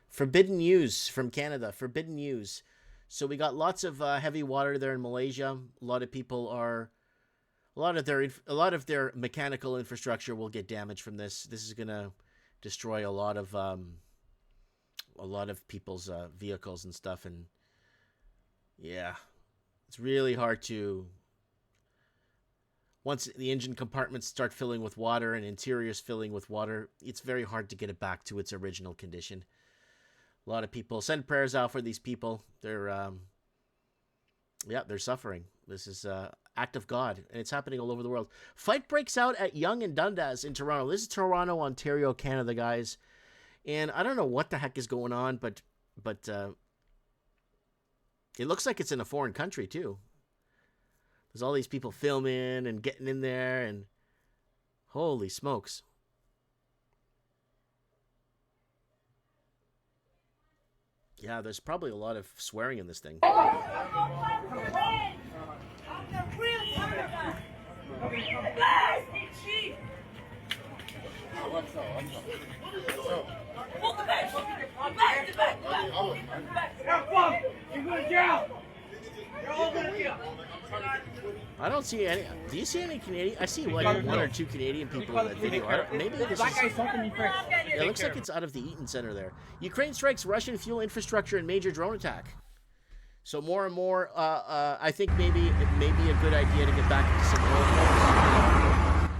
Forbidden news from Canada. Forbidden news. So we got lots of heavy water there in Malaysia. A lot of people are a lot of their mechanical infrastructure will get damaged from this. This is gonna destroy a lot of people's vehicles and stuff. And yeah, it's really hard to once the engine compartments start filling with water and interiors filling with water. It's very hard to get it back to its original condition. A lot of people send prayers out for these people. They're suffering. This is act of God, and it's happening all over the world. Fight breaks out at Yonge and Dundas in Toronto. This is Toronto, Ontario, Canada, guys. And I don't know what the heck is going on, but it looks like it's in a foreign country too. There's all these people filming and getting in there, and holy smokes. Yeah, there's probably a lot of swearing in this thing. I don't see any. Do you see any Canadian? I see like one or two Canadian people in that video. Maybe this is. It looks like it's out of the Eaton Center there. Ukraine strikes Russian fuel infrastructure in major drone attack. So more and more, I think maybe it may be a good idea to get back into some oil, folks.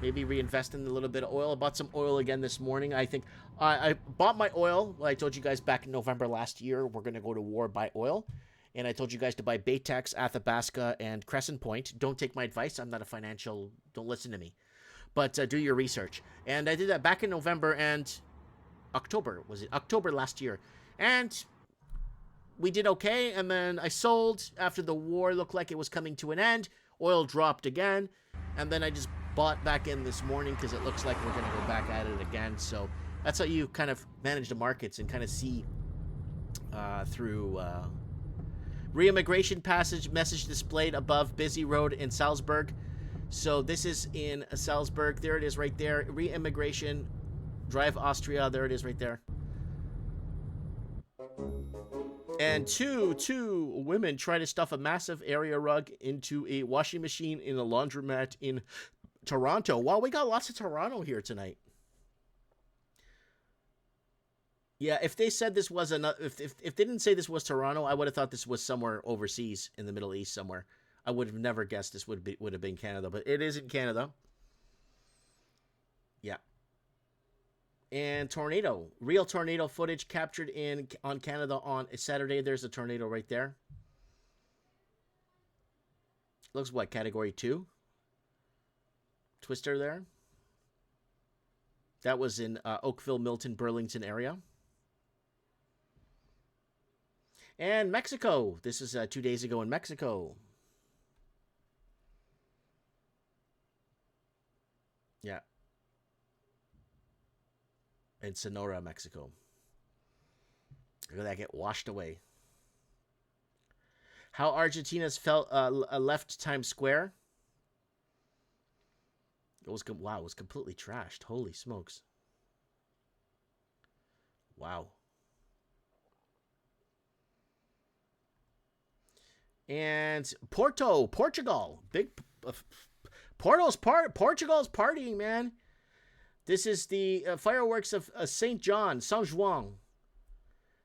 Maybe reinvest in a little bit of oil. I bought some oil again this morning. I think I bought my oil. Well, I told you guys back in November last year, we're going to go to war, buy oil. And I told you guys to buy Baytex, Athabasca, and Crescent Point. Don't take my advice. I'm not a financial... Don't listen to me. But do your research. And I did that back in November and October. Was it October last year? And we did okay. And then I sold after the war looked like it was coming to an end. Oil dropped again. And then I just bought back in this morning because it looks like we're going to go back at it again. So that's how you kind of manage the markets and kind of see through... Re-immigration passage message displayed above busy road in Salzburg. So this is in Salzburg. There it is right there. Re-immigration. Drive Austria. There it is right there. And two women try to stuff a massive area rug into a washing machine in a laundromat in Toronto. Wow, we got lots of Toronto here tonight. Yeah, if they said this was if they didn't say this was Toronto, I would have thought this was somewhere overseas in the Middle East somewhere. I would have never guessed this would have been Canada, but it is in Canada. Yeah. And real tornado footage captured on Canada on a Saturday. There's a tornado right there. Looks what, category 2? Twister there. That was in Oakville, Milton, Burlington area. And Mexico. This is 2 days ago in Mexico. Yeah. In Sonora, Mexico. Look at that get washed away. How Argentina's left Times Square. It was wow, it was completely trashed. Holy smokes. Wow. And Portugal. Big Porto's Portugal's partying, man. This is the fireworks of St. John, São João.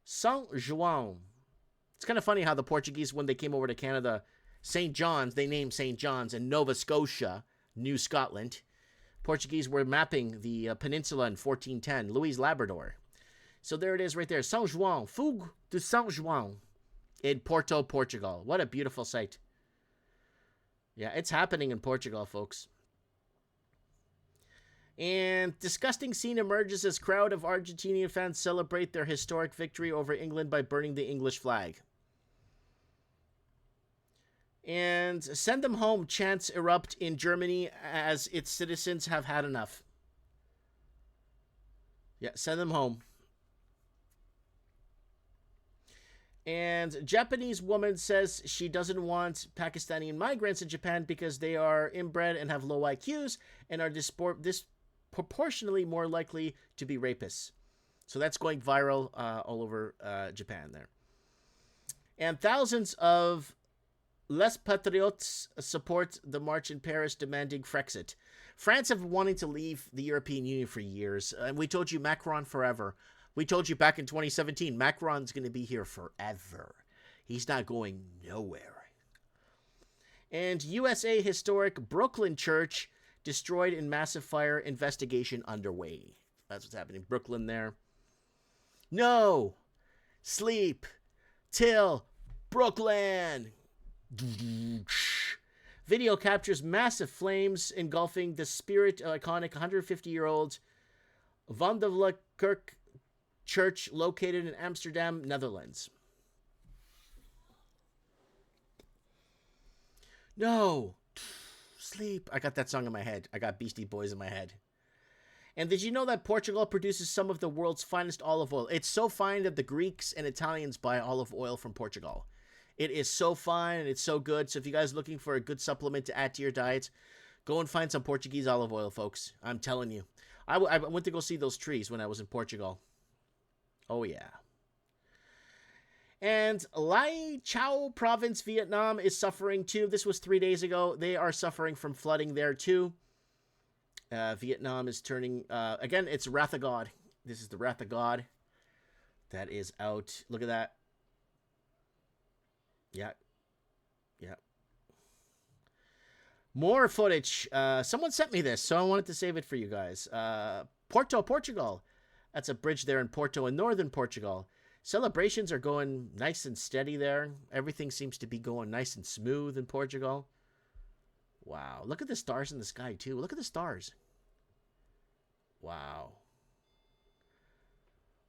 São João. It's kind of funny how the Portuguese, when they came over to Canada, St. John's, they named St. John's in Nova Scotia, New Scotland. Portuguese were mapping the peninsula in 1410, Louis Labrador. So there it is right there. São João, Fogo de São João in Porto, Portugal. What a beautiful sight. Yeah, it's happening in Portugal, folks. And disgusting scene emerges as crowd of Argentinian fans celebrate their historic victory over England by burning the English flag. And send them home chants erupt in Germany as its citizens have had enough. Yeah, send them home. And Japanese woman says she doesn't want Pakistani migrants in Japan because they are inbred and have low IQs and are disproportionately more likely to be rapists. So that's going viral all over Japan there. And thousands of Les Patriots support the march in Paris demanding Frexit. France have been wanting to leave the European Union for years. And we told you Macron forever. We told you back in 2017, Macron's going to be here forever. He's not going nowhere. And USA historic Brooklyn church destroyed in massive fire, investigation underway. That's what's happening. Brooklyn there. No! Sleep till Brooklyn! Video captures massive flames engulfing the spirit iconic 150-year-old Van de Kerk church located in Amsterdam, Netherlands. No! Sleep. I got that song in my head. I got Beastie Boys in my head. And did you know that Portugal produces some of the world's finest olive oil? It's so fine that the Greeks and Italians buy olive oil from Portugal. It is so fine and it's so good. So if you guys are looking for a good supplement to add to your diet, go and find some Portuguese olive oil, folks. I'm telling you. I went to go see those trees when I was in Portugal. Oh, yeah. And Lai Chau province, Vietnam, is suffering too. This was 3 days ago. They are suffering from flooding there too. Vietnam is turning... again, it's Wrath of God. This is the Wrath of God that is out. Look at that. Yeah. Yeah. More footage. Someone sent me this, so I wanted to save it for you guys. Porto, Portugal. That's a bridge there in Porto in northern Portugal. Celebrations are going nice and steady there. Everything seems to be going nice and smooth in Portugal. Wow. Look at the stars in the sky, too. Look at the stars. Wow.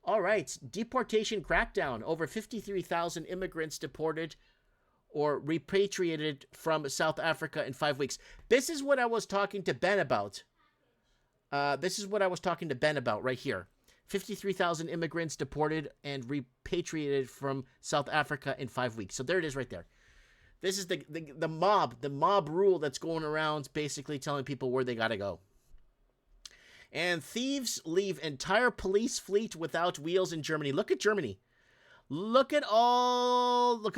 All right. Deportation crackdown. Over 53,000 immigrants deported or repatriated from South Africa in 5 weeks. This is what I was talking to Ben about. This is what I was talking to Ben about right here. 53,000 immigrants deported and repatriated from South Africa in 5 weeks. So there it is right there. This is the mob rule that's going around basically telling people where they got to go. And thieves leave entire police fleet without wheels in Germany. Look at Germany. Look. All the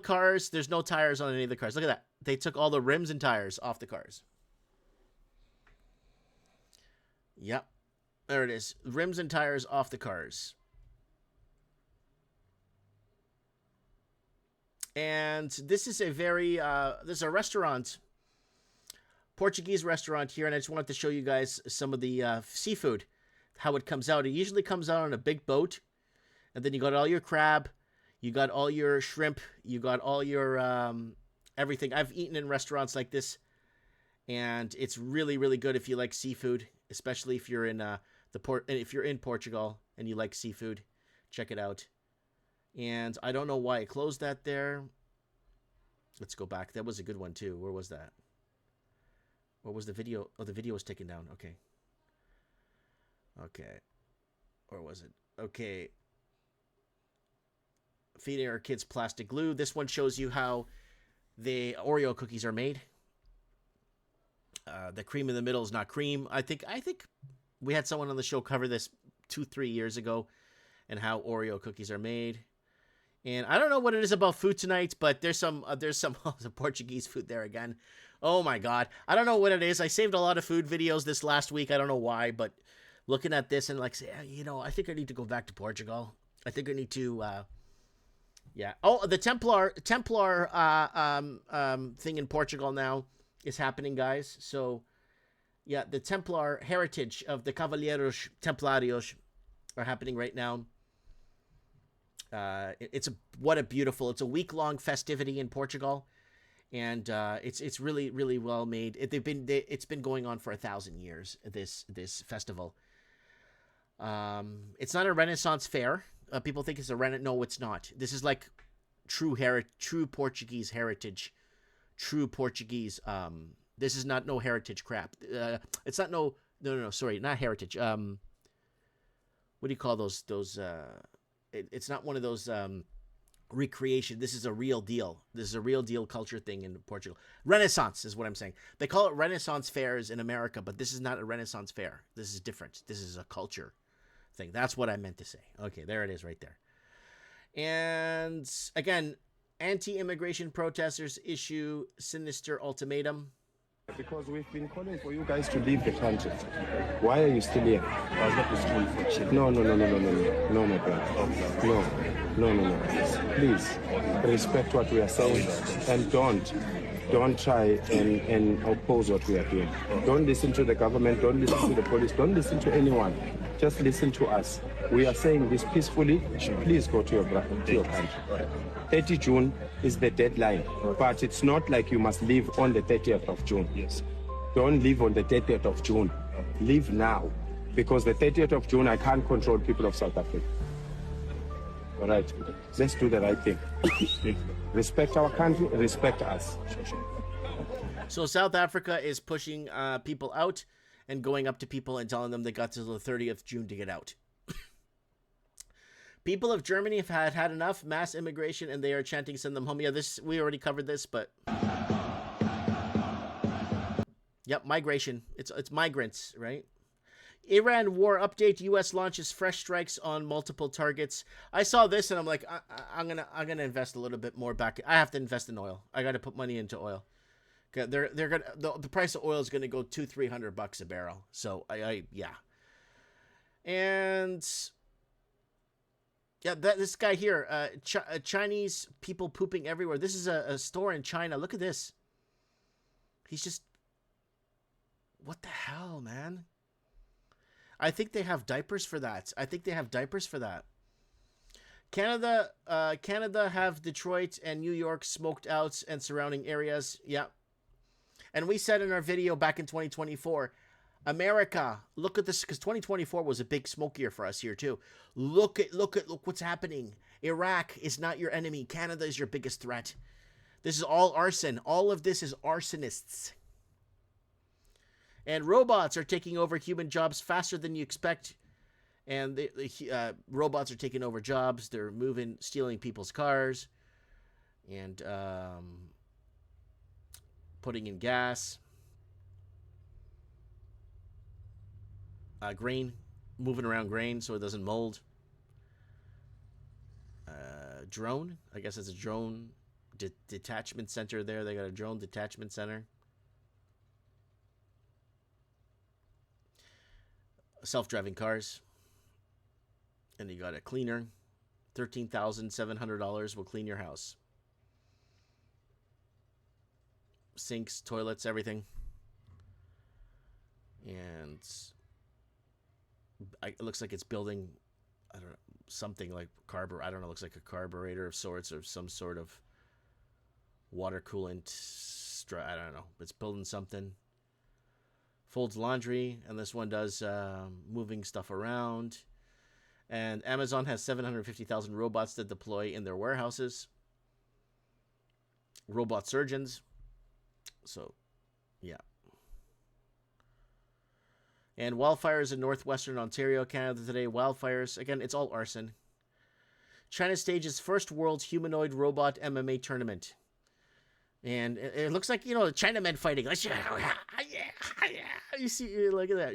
cars. There's no tires on any of the cars. Look at that. They took all the rims and tires off the cars. Yep. There it is. Rims and tires off the cars. And this is a very, there's a restaurant, Portuguese restaurant here, and I just wanted to show you guys some of the seafood, how it comes out. It usually comes out on a big boat, and then you got all your crab, you got all your shrimp, you got all your everything. I've eaten in restaurants like this, and it's really, really good if you like seafood, especially if you're in if you're in Portugal and you like seafood. Check it out. And I don't know why I closed that there. Let's go back. That was a good one too. Where was that? What was the video? Oh, the video was taken down. Okay. Okay. Or was it? Okay. Feeding our kids plastic glue. This one shows you how the Oreo cookies are made. The cream in the middle is not cream. I think we had someone on the show cover this 2-3 years ago, and how Oreo cookies are made. And I don't know what it is about food tonight, but there's some Portuguese food there again. Oh my God. I don't know what it is. I saved a lot of food videos this last week. I don't know why, but looking at this and like, I think I need to go back to Portugal. I think I need to, yeah. Oh, the Templar thing in Portugal now is happening, guys. So yeah, the Templar heritage of the Cavaleiros Templarios are happening right now. It's a week-long festivity in Portugal, and it's really, really well made. It's been going on for 1,000 years. This festival. It's not a Renaissance fair. People think it's a Renaissance. No, it's not. This is like true Portuguese heritage, true Portuguese. This is not no heritage crap. It's not no. Sorry, not heritage. What do you call those? It's not one of those recreation. This is a real deal. This is a real deal culture thing in Portugal. Renaissance is what I'm saying. They call it Renaissance fairs in America, but this is not a Renaissance fair. This is different. This is a culture thing. That's what I meant to say. Okay, there it is right there. And again, anti-immigration protesters issue sinister ultimatum. Because we've been calling for you guys to leave the country. Why are you still here? No, my brother. No. Please, respect what we are saying and don't try and oppose what we are doing. Don't listen to the government, don't listen to the police, don't listen to anyone. Just listen to us. We are saying this peacefully. Please go to your country. 30 June is the deadline, but it's not like you must leave on the 30th of June. Yes. Don't leave on the 30th of June. Leave now, because the 30th of June, I can't control people of South Africa. All right, let's do the right thing. Respect our country, respect us. So South Africa is pushing people out and going up to people and telling them they got till the 30th June to get out. People of Germany have had enough mass immigration, and they are chanting, "Send them home." Yeah, we already covered this, but yep, migration. It's migrants, right? Iran war update: U.S. launches fresh strikes on multiple targets. I saw this and I'm like, I'm gonna invest a little bit more back. I have to invest in oil. I got to put money into oil. They're gonna the price of oil is gonna go $200-300 a barrel. So yeah, and. Yeah, this guy here, Chinese people pooping everywhere. This is a store in China. Look at this. He's just... What the hell, man? I think they have diapers for that. Canada have Detroit and New York smoked out and surrounding areas. Yeah. And we said in our video back in 2024... America, look at this, because 2024 was a big smoke year for us here too. Look what's happening. Iraq is not your enemy. Canada is your biggest threat. This is all arson. All of this is arsonists. And robots are taking over human jobs faster than you expect. And the robots are taking over jobs. They're stealing people's cars, and putting in gas. Grain, moving around grain so it doesn't mold. Drone, I guess it's a drone detachment center there. They got a drone detachment center. Self-driving cars. And you got a cleaner. $13,700 will clean your house. Sinks, toilets, everything. And... it looks like it's building, I don't know, something like I don't know, looks like a carburetor of sorts or some sort of water coolant. I don't know. It's building something. Folds laundry, and this one does moving stuff around. And Amazon has 750,000 robots to deploy in their warehouses. Robot surgeons. So, yeah. And wildfires in northwestern Ontario, Canada today. Wildfires, again, it's all arson. China stages first world's humanoid robot MMA tournament. And it looks like, the Chinamen fighting. You see, look at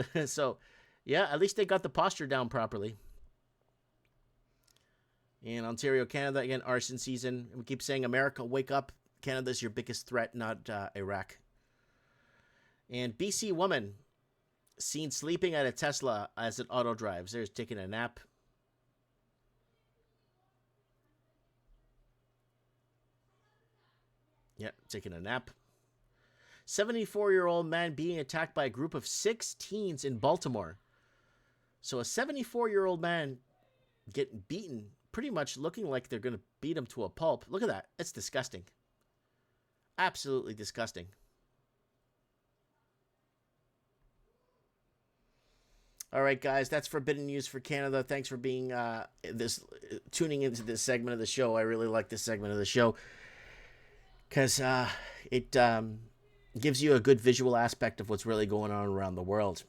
that. So, yeah, at least they got the posture down properly. In Ontario, Canada, again, arson season. We keep saying, America, wake up. Canada's your biggest threat, not Iraq. And BC woman seen sleeping at a Tesla as it auto drives. There's taking a nap. Yeah, taking a nap. 74-year-old man being attacked by a group of 6 teens in Baltimore. So a 74-year-old man getting beaten, pretty much looking like they're going to beat him to a pulp. Look at that. It's disgusting. Absolutely disgusting. All right, guys, that's Forbidden News for Canada. Thanks for being tuning into this segment of the show. I really like this segment of the show because it gives you a good visual aspect of what's really going on around the world.